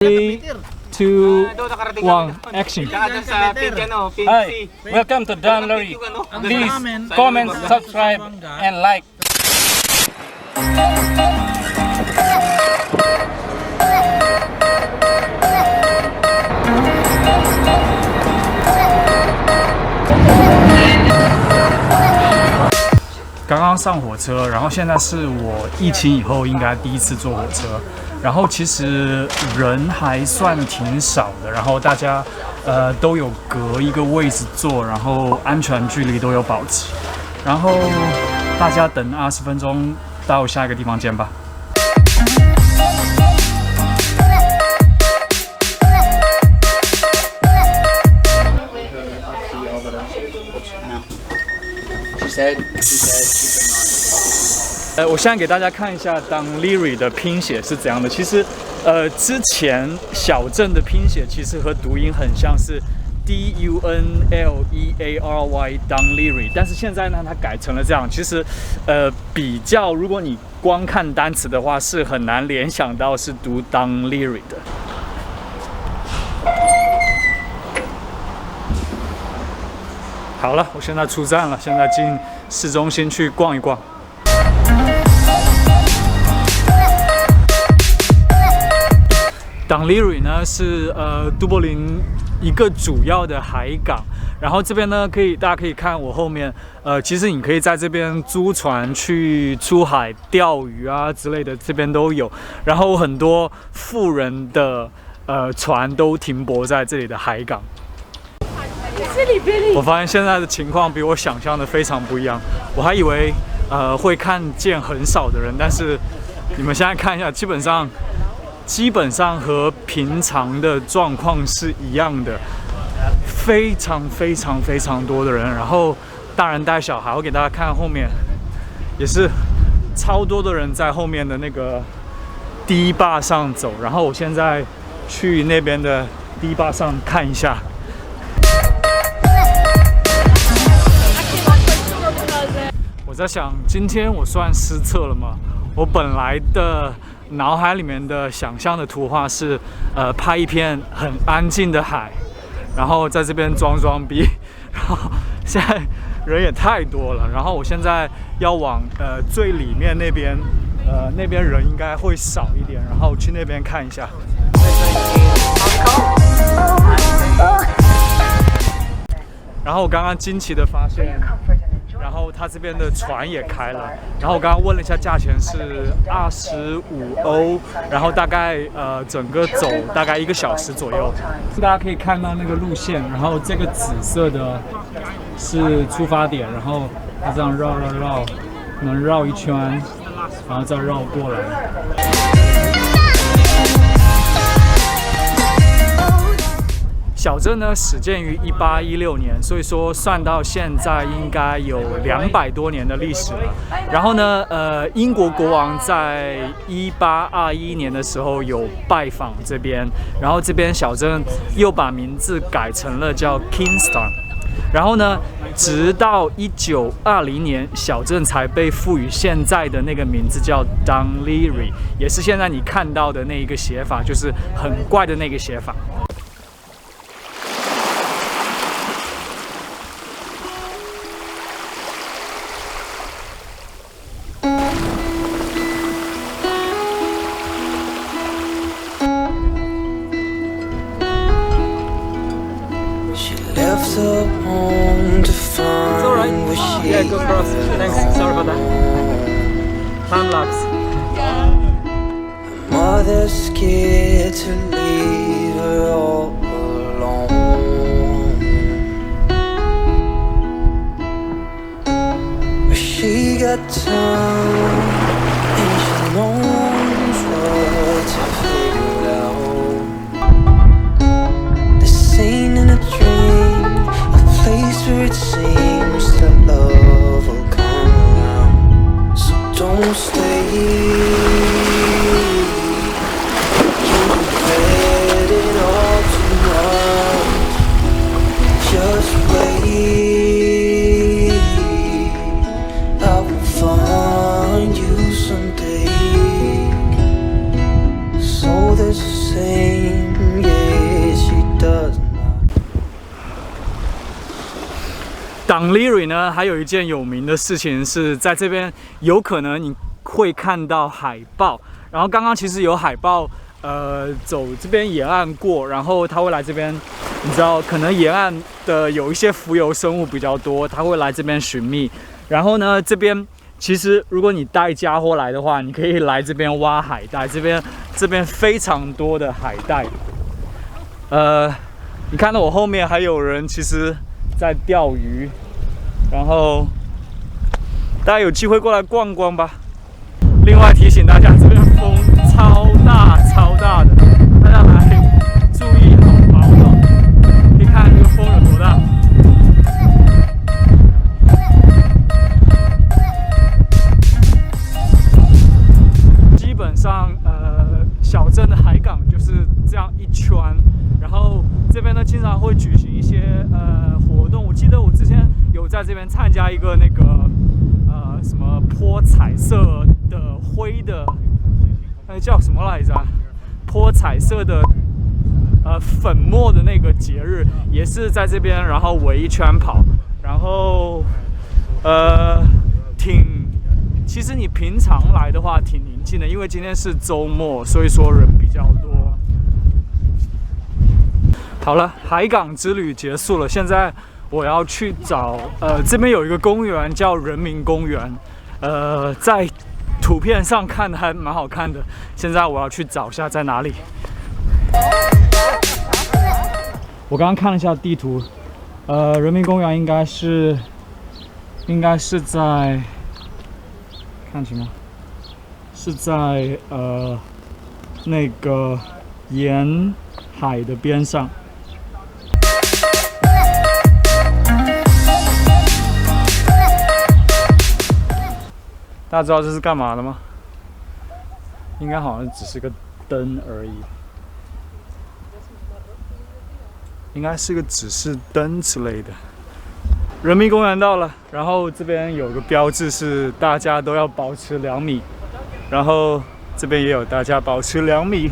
3, 2, 1, action! Hi, welcome to Dan Larry. Please comment, subscribe, and like. 刚刚上火车，然后现在是我疫情以后应该第一次坐火车，然后其实人还算挺少的，然后大家都有隔一个位置坐，然后安全距离都有保持，然后大家等20分钟到下一个地方见吧。我现在给大家看一下 Dunleary 的拼写是怎样的。其实，之前小镇的拼写其实和读音很像，是 Dunleary Dunleary， 但是现在呢，它改成了这样。其实，比较如果你光看单词的话，是很难联想到是读 Dunleary 的。好了，我现在出站了，现在进市中心去逛一逛。Dunleary 呢是都柏林一个主要的海港，然后这边呢大家可以看我后面，其实你可以在这边租船去出海钓鱼啊之类的，这边都有。然后很多富人的船都停泊在这里的海港。我发现现在的情况比我想象的非常不一样，我还以为会看见很少的人，但是你们现在看一下，基本上和平常的状况是一样的，非常多的人，然后大人带小孩，我给大家看后面，也是超多的人在后面的那个堤坝上走，然后我现在去那边的堤坝上看一下。我在想，今天我算失策了吗？我本来的脑海里面的想象的图画是，拍一片很安静的海，然后在这边装逼，然后现在人也太多了，然后我现在要往最里面那边，那边人应该会少一点，然后去那边看一下。然后我刚刚惊奇的发现。然后他这边的船也开了，然后我刚刚问了一下价钱是25欧，然后大概整个走大概1个小时左右。大家可以看到那个路线，然后这个紫色的是出发点，然后它这样绕，能绕一圈，然后再绕过来。小镇呢始建于1816年，所以说算到现在应该有200多年的历史了。然后呢，英国国王在1821年的时候有拜访这边，然后这边小镇又把名字改成了叫 Kingston。然后呢，直到1920年，小镇才被赋予现在的那个名字叫 Dunleary， 也是现在你看到的那一个写法，就是很怪的那个写法。It's alright. Yeah, go cross. Thanks. Sorry about that. Time lapse. Mother's scared to leave her all alone, but she got time and she knows what to figure out. This ain't in a dream, a place where it seems that love will come around. So don't stay. You regret it all too much. Just wait, I will find 党里瑞呢，还有一件有名的事情是在这边，有可能你会看到海豹。然后刚刚其实有海豹，走这边沿岸过，然后它会来这边，你知道，可能沿岸的有一些浮游生物比较多，它会来这边寻觅。然后呢，这边其实如果你带家伙来的话，你可以来这边挖海带，这边非常多的海带。你看到我后面还有人其实在钓鱼，然后大家有机会过来逛逛吧。另外提醒大家，这边风超大的，大家来注意好保暖。你看这个风有多大？基本上小镇的海港就是这样一圈，然后这边呢经常会举行一些活动。我记得我之前有在这边参加一个那个什么泼彩色的灰的，叫什么来着？泼彩色的粉末的那个节日，也是在这边，然后围一圈跑，然后其实你平常来的话挺宁静的，因为今天是周末，所以说人比较多。好了，海港之旅结束了，现在我要去找这边有一个公园叫人民公园，在图片上看的还蛮好看的。现在我要去找一下在哪里。我刚刚看了一下地图，人民公园应该是在，看清吗？是在那个沿海的边上。大家知道这是干嘛的吗？应该好像只是个灯而已，应该是个指示灯之类的。人民公园到了，然后这边有个标志是大家都要保持2米，然后这边也有大家保持2米。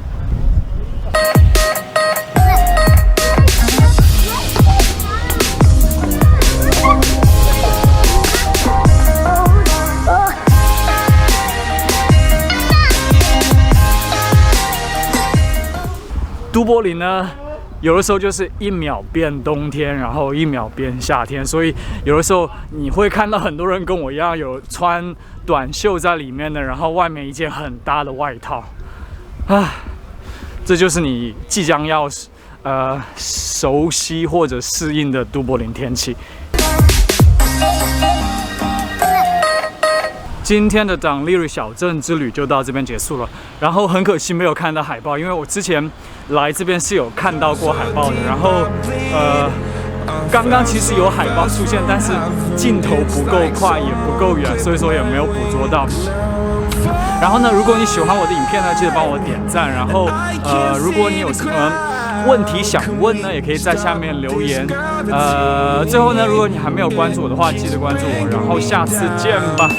都柏林呢，有的时候就是1秒变冬天，然后1秒变夏天，所以有的时候你会看到很多人跟我一样有穿短袖在里面的，然后外面一件很大的外套，这就是你即将要熟悉或者适应的都柏林天气。今天的党里瑞小镇之旅就到这边结束了，然后很可惜没有看到海豹，因为我之前来这边是有看到过海豹的，然后刚刚其实有海豹出现，但是镜头不够快也不够远，所以说也没有捕捉到。然后呢，如果你喜欢我的影片呢，记得帮我点赞，然后如果你有什么问题想问呢，也可以在下面留言。最后呢，如果你还没有关注我的话，记得关注我，然后下次见吧。